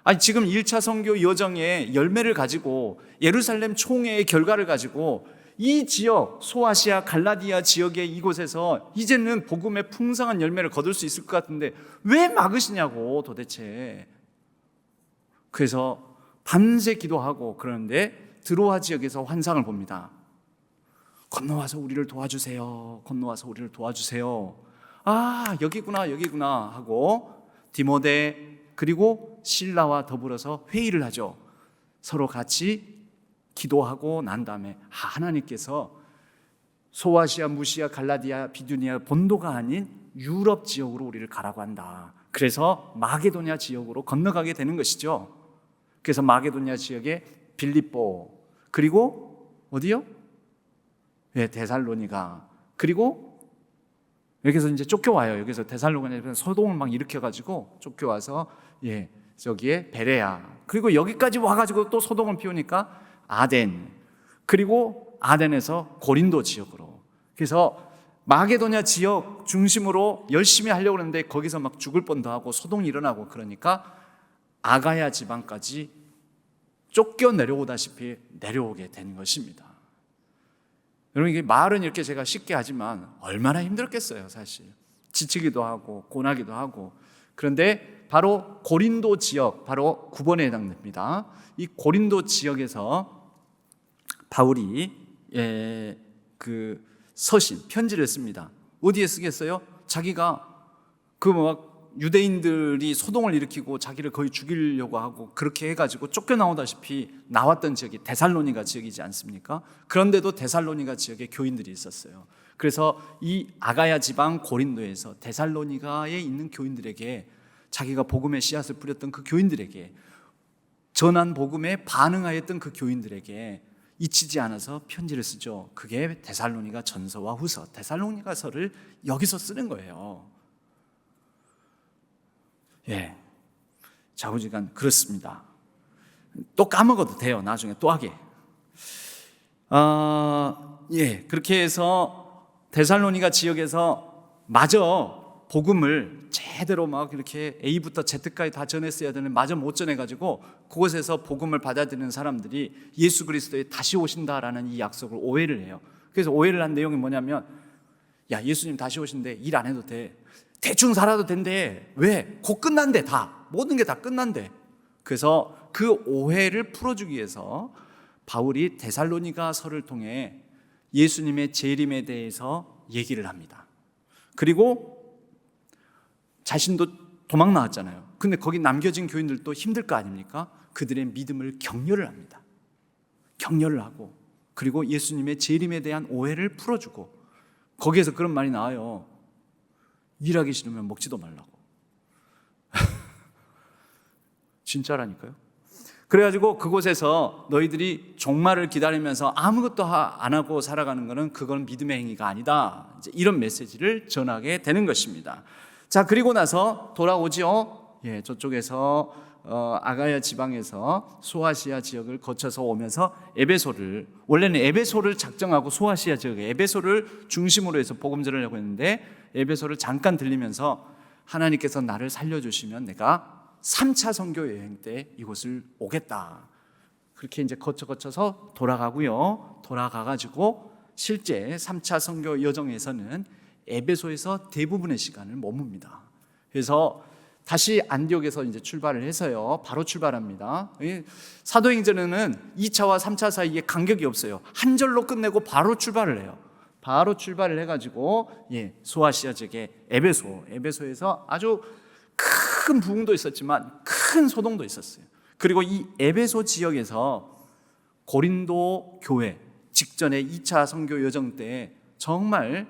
아니 지금 1차 선교 여정의 열매를 가지고 예루살렘 총회의 결과를 가지고 이 지역 소아시아 갈라디아 지역의 이곳에서 이제는 복음의 풍성한 열매를 거둘 수 있을 것 같은데 왜 막으시냐고 도대체. 그래서 밤새 기도하고 그러는데 드로아 지역에서 환상을 봅니다. 건너와서 우리를 도와주세요. 건너와서 우리를 도와주세요. 아 여기구나 여기구나 하고 디모데 그리고 실라와 더불어서 회의를 하죠. 서로 같이 기도하고 난 다음에 하나님께서 소아시아, 무시아, 갈라디아, 비두니아 본도가 아닌 유럽 지역으로 우리를 가라고 한다. 그래서 마게도냐 지역으로 건너가게 되는 것이죠. 그래서 마게도냐 지역에 빌립보, 그리고 어디요? 데살로니가, 그리고 여기서 이제 쫓겨와요. 여기서 데살로니가에서 소동을 막 일으켜가지고 쫓겨와서 저기에 베레아, 그리고 여기까지 와가지고 또 소동을 피우니까 아덴, 그리고 아덴에서 고린도 지역으로. 그래서 마게도냐 지역 중심으로 열심히 하려고 하는데 거기서 막 죽을 뻔도 하고 소동이 일어나고 그러니까 아가야 지방까지 쫓겨 내려오다시피 내려오게 된 것입니다. 여러분, 이게 말은 이렇게 제가 쉽게 하지만 얼마나 힘들었겠어요. 사실 지치기도 하고 고나기도 하고. 그런데 바로 고린도 지역, 바로 9번에 해당됩니다. 이 고린도 지역에서 바울이 그 서신, 편지를 씁니다. 어디에 쓰겠어요? 자기가 유대인들이 소동을 일으키고 자기를 거의 죽이려고 하고 그렇게 해가지고 쫓겨나오다시피 나왔던 지역이 데살로니가 지역이지 않습니까? 그런데도 데살로니가 지역에 교인들이 있었어요. 그래서 이 아가야 지방 고린도에서 데살로니가에 있는 교인들에게, 자기가 복음의 씨앗을 뿌렸던 그 교인들에게, 전한 복음에 반응하였던 그 교인들에게 잊히지 않아서 편지를 쓰죠. 그게 데살로니가 전서와 후서, 데살로니가서를 여기서 쓰는 거예요. 자우지간 그렇습니다. 또 까먹어도 돼요. 나중에 또 하게. 그렇게 해서 데살로니가 지역에서 마저 복음을 제대로 막 이렇게 A부터 Z까지 다 전했어야 되는 마저 못 전해가지고 그곳에서 복음을 받아들이는 사람들이 예수 그리스도에 다시 오신다라는 이 약속을 오해를 해요. 그래서 오해를 한 내용이 뭐냐면, 야, 예수님 다시 오신대, 일 안 해도 돼, 대충 살아도 된대. 왜? 곧 끝난대. 다 모든 게 다 끝난대. 그래서 그 오해를 풀어주기 위해서 바울이 데살로니가서를 통해 예수님의 재림에 대해서 얘기를 합니다. 그리고 자신도 도망 나왔잖아요. 근데 거기 남겨진 교인들도 힘들 거 아닙니까? 그들의 믿음을 격려를 합니다. 격려를 하고, 그리고 예수님의 재림에 대한 오해를 풀어주고, 거기에서 그런 말이 나와요. 일하기 싫으면 먹지도 말라고. 진짜라니까요. 그래가지고 그곳에서 너희들이 종말을 기다리면서 아무것도 안 하고 살아가는 것은 그건 믿음의 행위가 아니다, 이제 이런 메시지를 전하게 되는 것입니다. 자, 그리고 나서 돌아오죠. 저쪽에서 아가야 지방에서 소아시아 지역을 거쳐서 오면서 에베소를, 원래는 에베소를 작정하고 소아시아 지역에 에베소를 중심으로 해서 복음 전하려고 했는데 에베소를 잠깐 들리면서 하나님께서 나를 살려주시면 내가 3차 선교 여행 때 이곳을 오겠다. 그렇게 이제 거쳐서 돌아가고요. 돌아가가지고 실제 3차 선교 여정에서는 에베소에서 대부분의 시간을 머뭅니다. 그래서 다시 안디옥에서 이제 출발을 해서요, 바로 출발합니다. 사도행전에는 2차와 3차 사이에 간격이 없어요. 한 절로 끝내고 바로 출발을 해요. 바로 출발을 해가지고 소아시아 지역의 에베소에서 아주 큰 부흥도 있었지만 큰 소동도 있었어요. 그리고 이 에베소 지역에서 고린도 교회 직전에 2차 선교 여정 때 정말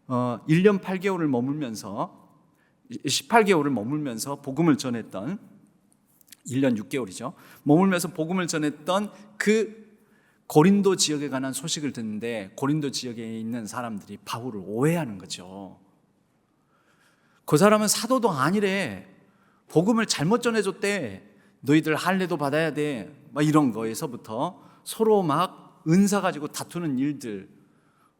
1년 8개월을 머물면서 18개월을 머물면서 복음을 전했던, 1년 6개월이죠. 머물면서 복음을 전했던 그 고린도 지역에 관한 소식을 듣는데 고린도 지역에 있는 사람들이 바울을 오해하는 거죠. 그 사람은 사도도 아니래. 복음을 잘못 전해줬대. 너희들 할례도 받아야 돼. 막 이런 거에서부터 서로 막 은사 가지고 다투는 일들,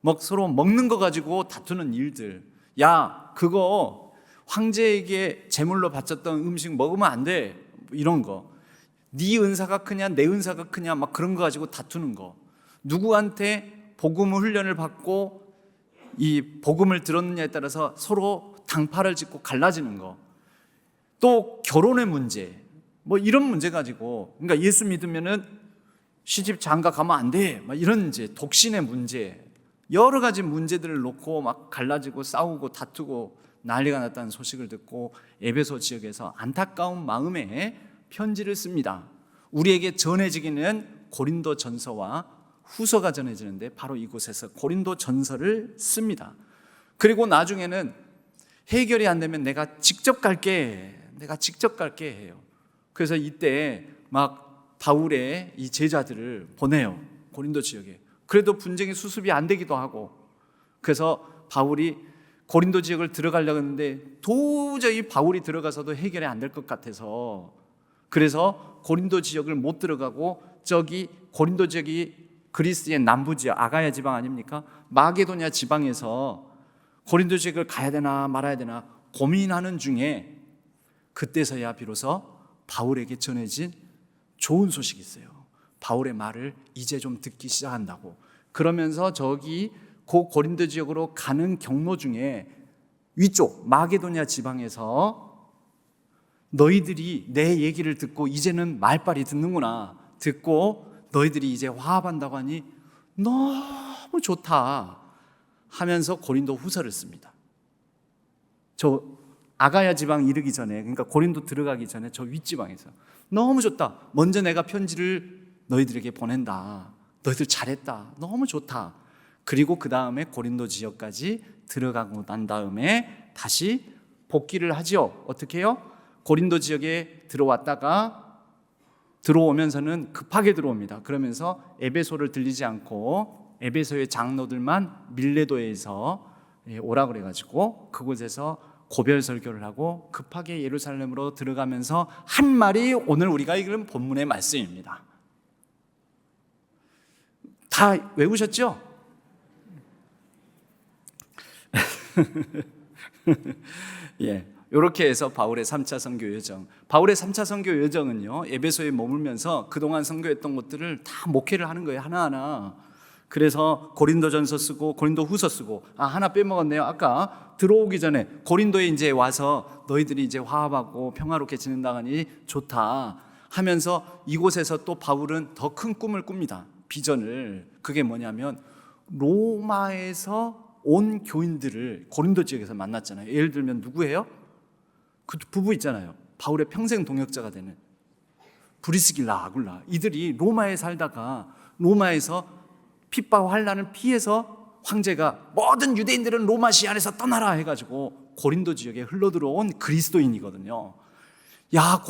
막 서로 먹는 거 가지고 다투는 일들. 야, 그거 황제에게 제물로 바쳤던 음식 먹으면 안 돼. 이런 거. 네 은사가 크냐 내 은사가 크냐 막 그런 거 가지고 다투는 거. 누구한테 복음 훈련을 받고 이 복음을 들었느냐에 따라서 서로 당파를 짓고 갈라지는 거. 또 결혼의 문제, 뭐 이런 문제 가지고, 그러니까 예수 믿으면은 시집 장가 가면 안 돼, 막 이런 이제 독신의 문제, 여러 가지 문제들을 놓고 막 갈라지고 싸우고 다투고 난리가 났다는 소식을 듣고 에베소 지역에서 안타까운 마음에 편지를 씁니다. 우리에게 전해지기는 고린도전서와 후서가 전해지는데 바로 이곳에서 고린도전서를 씁니다. 그리고 나중에는 해결이 안 되면 내가 직접 갈게 해요. 그래서 이때 막 바울의 이 제자들을 보내요. 고린도 지역에. 그래도 분쟁이 수습이 안 되기도 하고, 그래서 바울이 고린도 지역을 들어가려고 했는데 도저히 바울이 들어가서도 해결이 안 될 것 같아서, 그래서 고린도 지역을 못 들어가고 저기 고린도 지역이 그리스의 남부 지역 아가야 지방 아닙니까? 마게도냐 지방에서 고린도 지역을 가야 되나 말아야 되나 고민하는 중에 그때서야 비로소 바울에게 전해진 좋은 소식이 있어요. 바울의 말을 이제 좀 듣기 시작한다고. 그러면서 저기 고린도 지역으로 가는 경로 중에 위쪽 마게도냐 지방에서 너희들이 내 얘기를 듣고 이제는 말빨이 듣는구나, 듣고 너희들이 이제 화합한다고 하니 너무 좋다 하면서 고린도 후서를 씁니다. 저 아가야 지방 이르기 전에, 그러니까 고린도 들어가기 전에 저 윗지방에서 너무 좋다, 먼저 내가 편지를 너희들에게 보낸다, 너희들 잘했다, 너무 좋다. 그리고 그 다음에 고린도 지역까지 들어가고 난 다음에 다시 복귀를 하죠. 어떻게 해요? 고린도 지역에 들어왔다가 들어오면서는 급하게 들어옵니다. 그러면서 에베소를 들리지 않고 에베소의 장로들만 밀레도에서 오라 그래가지고 그곳에서 고별 설교를 하고 급하게 예루살렘으로 들어가면서 한 말이 오늘 우리가 읽은 본문의 말씀입니다. 다 외우셨죠? 예, 이렇게 해서 바울의 3차 선교 여정. 바울의 3차 선교 여정은요, 에베소에 머물면서 그동안 선교했던 것들을 다 목회를 하는 거예요, 하나하나. 그래서 고린도전서 쓰고 고린도 후서 쓰고, 하나 빼먹었네요. 아까 들어오기 전에 고린도에 이제 와서 너희들이 이제 화합하고 평화롭게 지낸다니 좋다 하면서 이곳에서 또 바울은 더 큰 꿈을 꿉니다. 비전을. 그게 뭐냐면 로마에서 온 교인들을 고린도 지역에서 만났잖아요. 예를 들면 누구예요? 그 부부 있잖아요. 바울의 평생 동역자가 되는 브리스길라, 아굴라. 이들이 로마에 살다가 로마에서 핍박 환난을 피해서 황제가 모든 유대인들은 로마 시안에서 떠나라 해가지고 고린도 지역에 흘러들어온 그리스도인이거든요. 야,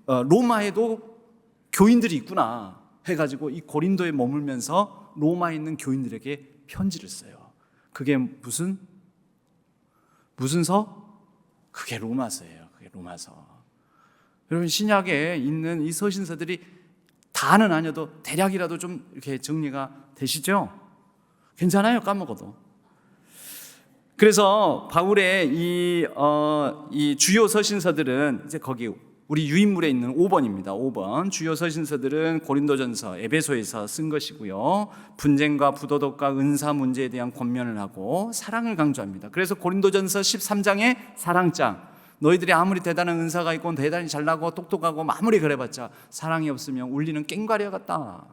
로마에도 교인들이 있구나 해가지고 이 고린도에 머물면서 로마에 있는 교인들에게 편지를 써요. 그게 무슨 서? 그게 로마서예요. 그게 로마서. 여러분, 신약에 있는 이 서신서들이 다는 아니어도 대략이라도 좀 이렇게 정리가 되시죠? 괜찮아요, 까먹어도. 그래서 바울의 이 주요 서신서들은 이제 거기 우리 유인물에 있는 5번입니다. 5번. 주요 서신서들은 고린도전서, 에베소에서 쓴 것이고요. 분쟁과 부도덕과 은사 문제에 대한 권면을 하고 사랑을 강조합니다. 그래서 고린도전서 13장에 사랑장. 너희들이 아무리 대단한 은사가 있고 대단히 잘나고 똑똑하고 아무리 그래봤자 사랑이 없으면 울리는 꽹과리와 같다,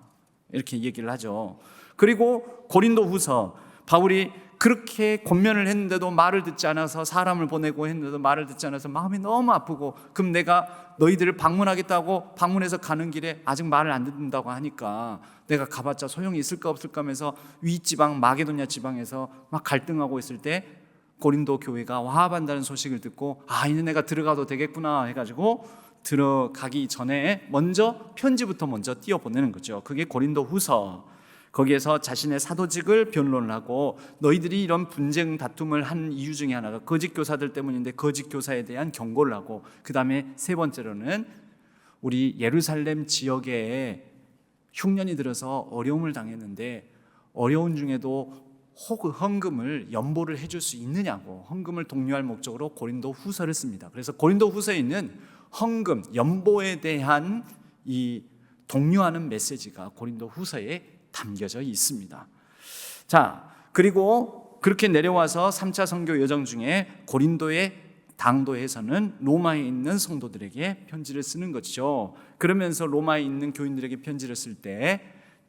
이렇게 얘기를 하죠. 그리고 고린도후서, 바울이 그렇게 권면을 했는데도 말을 듣지 않아서, 사람을 보내고 했는데도 말을 듣지 않아서 마음이 너무 아프고, 그럼 내가 너희들을 방문하겠다고 방문해서 가는 길에 아직 말을 안 듣는다고 하니까 내가 가봤자 소용이 있을까 없을까 하면서 윗지방 마게도냐 지방에서 막 갈등하고 있을 때 고린도 교회가 화합한다는 소식을 듣고 이제 내가 들어가도 되겠구나 해가지고 들어가기 전에 먼저 편지부터 먼저 띄워보내는 거죠. 그게 고린도 후서. 거기에서 자신의 사도직을 변론을 하고, 너희들이 이런 분쟁 다툼을 한 이유 중에 하나가 거짓 교사들 때문인데 거짓 교사에 대한 경고를 하고, 그 다음에 세 번째로는 우리 예루살렘 지역에 흉년이 들어서 어려움을 당했는데 어려운 중에도 헌금을 연보를 해줄 수 있느냐고, 헌금을 독려할 목적으로 고린도 후서를 씁니다. 그래서 고린도 후서에 있는 헌금, 연보에 대한 이 독려하는 메시지가 고린도 후서에 담겨져 있습니다. 자, 그리고 그렇게 내려와서 3차 선교 여정 중에 고린도의 당도에서는 로마에 있는 성도들에게 편지를 쓰는 것이죠. 그러면서 로마에 있는 교인들에게 편지를 쓸 때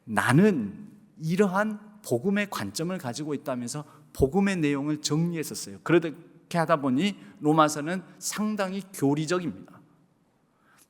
나는 이러한 복음의 관점을 가지고 있다면서 복음의 내용을 정리했었어요. 그렇게 하다 보니 로마서는 상당히 교리적입니다.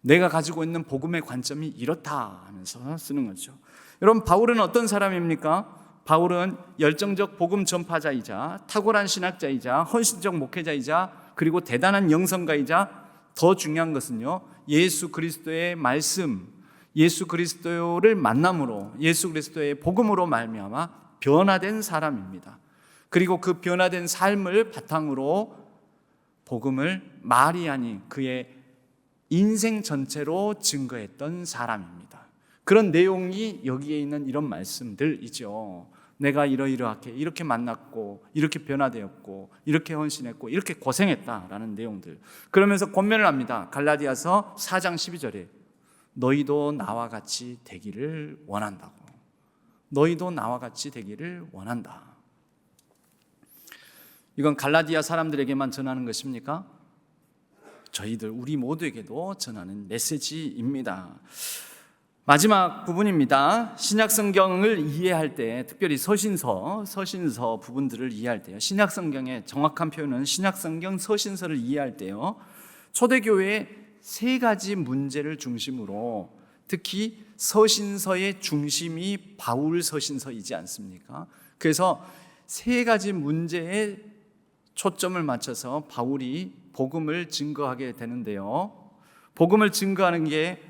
내가 가지고 있는 복음의 관점이 이렇다 하면서 쓰는 거죠. 여러분, 바울은 어떤 사람입니까? 바울은 열정적 복음 전파자이자 탁월한 신학자이자 헌신적 목회자이자 그리고 대단한 영성가이자 더 중요한 것은요, 예수 그리스도의 말씀, 예수 그리스도를 만남으로 예수 그리스도의 복음으로 말미암아 변화된 사람입니다. 그리고 그 변화된 삶을 바탕으로 복음을 말이 아닌 그의 인생 전체로 증거했던 사람입니다. 그런 내용이 여기에 있는 이런 말씀들이죠. 내가 이러이러하게 이렇게 만났고 이렇게 변화되었고 이렇게 헌신했고 이렇게 고생했다라는 내용들. 그러면서 권면을 합니다. 갈라디아서 4장 12절에 너희도 나와 같이 되기를 원한다고. 너희도 나와 같이 되기를 원한다. 이건 갈라디아 사람들에게만 전하는 것입니까? 저희들 우리 모두에게도 전하는 메시지입니다. 마지막 부분입니다. 신약 성경을 이해할 때, 특별히 서신서 부분들을 이해할 때요. 신약 성경의 정확한 표현은 신약 성경 서신서를 이해할 때요. 초대교회의 세 가지 문제를 중심으로, 특히 서신서의 중심이 바울 서신서이지 않습니까? 그래서 세 가지 문제에 초점을 맞춰서 바울이 복음을 증거하게 되는데요. 복음을 증거하는 게,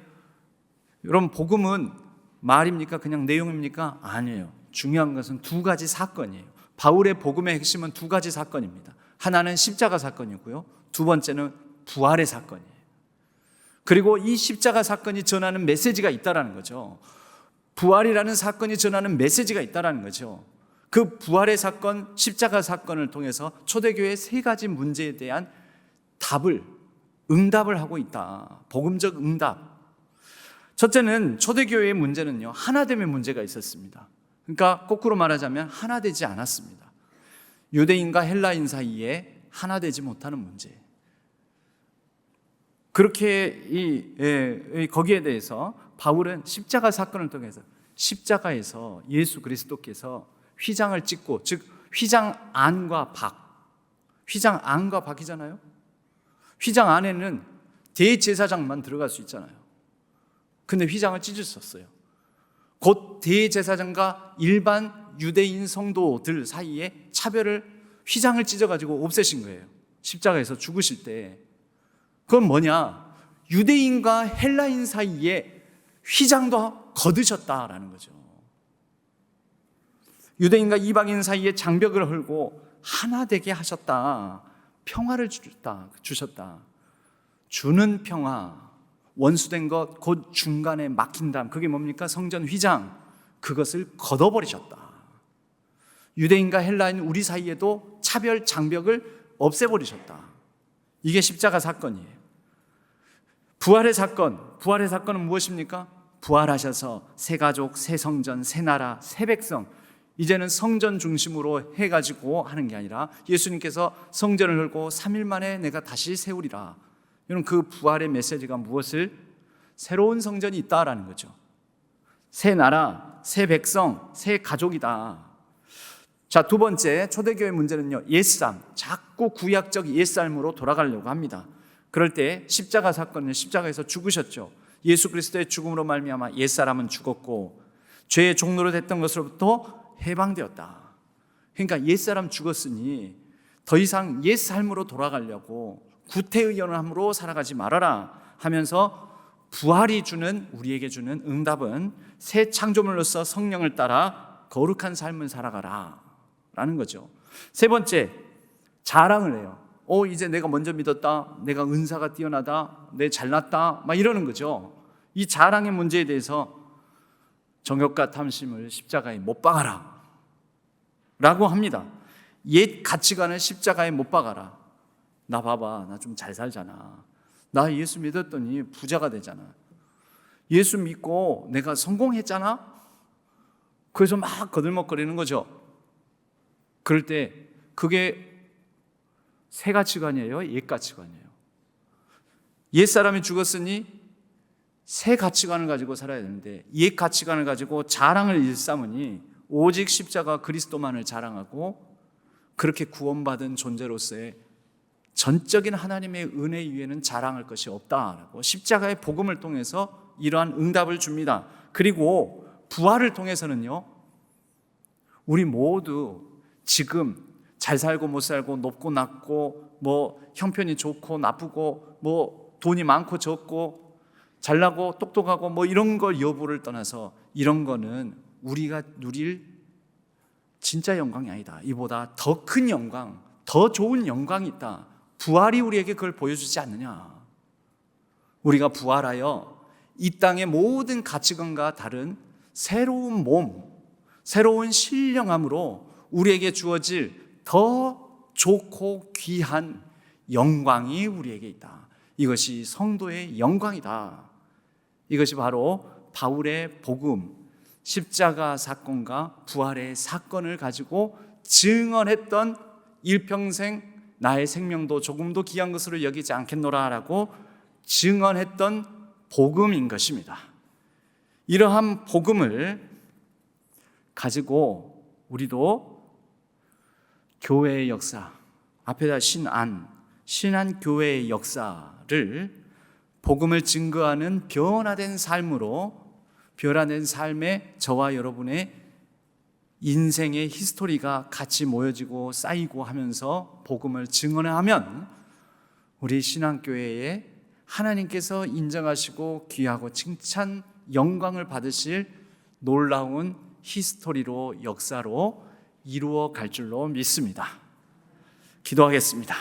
여러분, 복음은 말입니까? 그냥 내용입니까? 아니에요. 중요한 것은 두 가지 사건이에요. 바울의 복음의 핵심은 두 가지 사건입니다. 하나는 십자가 사건이고요. 두 번째는 부활의 사건이에요. 그리고 이 십자가 사건이 전하는 메시지가 있다라는 거죠. 부활이라는 사건이 전하는 메시지가 있다라는 거죠. 그 부활의 사건, 십자가 사건을 통해서 초대교회의 세 가지 문제에 대한 응답을 하고 있다. 복음적 응답. 첫째는 초대교회의 문제는요, 하나됨의 문제가 있었습니다. 그러니까 거꾸로 말하자면 하나되지 않았습니다. 유대인과 헬라인 사이에 하나되지 못하는 문제. 그렇게 거기에 대해서 바울은 십자가 사건을 통해서 십자가에서 예수 그리스도께서 휘장을 찍고, 즉 휘장 안과 박이잖아요. 휘장 안에는 대제사장만 들어갈 수 있잖아요. 근데 휘장을 찢으셨어요. 곧 대제사장과 일반 유대인 성도들 사이에 차별을, 휘장을 찢어가지고 없애신 거예요. 십자가에서 죽으실 때. 그건 뭐냐? 유대인과 헬라인 사이에 휘장도 거두셨다라는 거죠. 유대인과 이방인 사이에 장벽을 헐고 하나 되게 하셨다. 평화를 주셨다. 주는 평화, 원수된 것, 곧 중간에 막힌담, 그게 뭡니까? 성전 휘장, 그것을 걷어버리셨다. 유대인과 헬라인 우리 사이에도 차별 장벽을 없애버리셨다. 이게 십자가 사건이에요. 부활의 사건은 무엇입니까? 부활하셔서 새 가족, 새 성전, 새 나라, 새 백성, 이제는 성전 중심으로 해가지고 하는 게 아니라 예수님께서 성전을 헐고 3일 만에 내가 다시 세우리라. 여러분, 그 부활의 메시지가 무엇을? 새로운 성전이 있다라는 거죠. 새 나라, 새 백성, 새 가족이다. 자, 두 번째 초대교회 문제는요, 옛삶, 자꾸 구약적 옛삶으로 돌아가려고 합니다. 그럴 때 십자가 사건은 십자가에서 죽으셨죠. 예수 그리스도의 죽음으로 말미암아 옛사람은 죽었고 죄의 종로로 됐던 것으로부터 해방되었다. 그러니까 옛사람 죽었으니 더 이상 옛삶으로 돌아가려고 구태의연함으로 살아가지 말아라 하면서 부활이 주는, 우리에게 주는 응답은 새 창조물로서 성령을 따라 거룩한 삶을 살아가라 라는 거죠. 세 번째, 자랑을 해요. 이제 내가 먼저 믿었다, 내가 은사가 뛰어나다, 내 잘났다, 막 이러는 거죠. 이 자랑의 문제에 대해서 정욕과 탐심을 십자가에 못 박아라 라고 합니다. 옛 가치관을 십자가에 못 박아라. 나 봐봐, 나 좀 잘 살잖아. 나 예수 믿었더니 부자가 되잖아. 예수 믿고 내가 성공했잖아. 그래서 막 거들먹거리는 거죠. 그럴 때 그게 새 가치관이에요? 옛 가치관이에요? 옛 사람이 죽었으니 새 가치관을 가지고 살아야 되는데 옛 가치관을 가지고 자랑을 일삼으니 오직 십자가 그리스도만을 자랑하고 그렇게 구원받은 존재로서의 전적인 하나님의 은혜 위에는 자랑할 것이 없다라고 십자가의 복음을 통해서 이러한 응답을 줍니다. 그리고 부활을 통해서는요, 우리 모두 지금 잘 살고 못 살고 높고 낮고 뭐 형편이 좋고 나쁘고 뭐 돈이 많고 적고 잘나고 똑똑하고 뭐 이런 걸 여부를 떠나서 이런 거는 우리가 누릴 진짜 영광이 아니다. 이보다 더 큰 영광, 더 좋은 영광이 있다. 부활이 우리에게 그걸 보여주지 않느냐. 우리가 부활하여 이 땅의 모든 가치관과 다른 새로운 몸, 새로운 신령함으로 우리에게 주어질 더 좋고 귀한 영광이 우리에게 있다. 이것이 성도의 영광이다. 이것이 바로 바울의 복음, 십자가 사건과 부활의 사건을 가지고 증언했던 일평생 나의 생명도 조금도 귀한 것으로 여기지 않겠노라라고 증언했던 복음인 것입니다. 이러한 복음을 가지고 우리도 교회의 역사, 앞에다 신한 교회의 역사를 복음을 증거하는 변화된 삶으로, 변화된 삶에 저와 여러분의 인생의 히스토리가 같이 모여지고 쌓이고 하면서 복음을 증언하면 우리 신앙교회에 하나님께서 인정하시고 귀하고 칭찬 영광을 받으실 놀라운 히스토리로, 역사로 이루어 갈 줄로 믿습니다. 기도하겠습니다.